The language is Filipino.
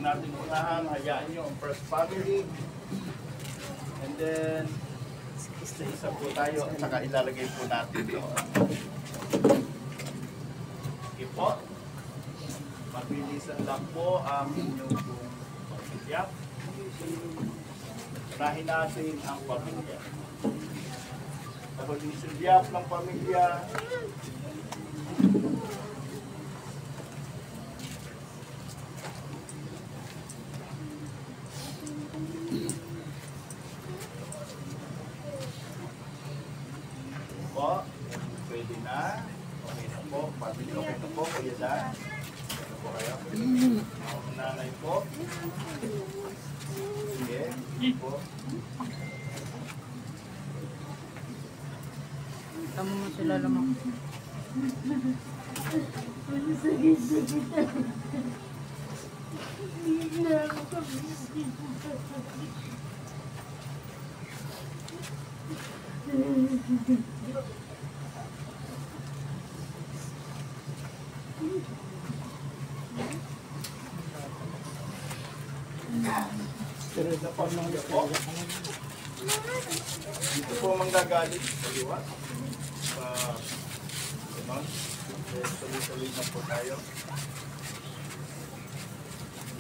Huwag natin unahan, hayaan nyo ang first family. And then, isa-isa po tayo at saka ilalagay po natin ito. Okay po. Mabilisan lang po ang inyong pagsiyak. Unahin natin ang pamilya. Kapag nisiyak ng pamilya, po, pwede na. Okay na po. Pamilya, okay na po. Kuya Dan. Okay po kayo. Ang nanay po. Sige. Po. Tama mo sila lamang. Dito po manggagaling sa liwa. Ganon. Tuloy-tuloy na po tayo.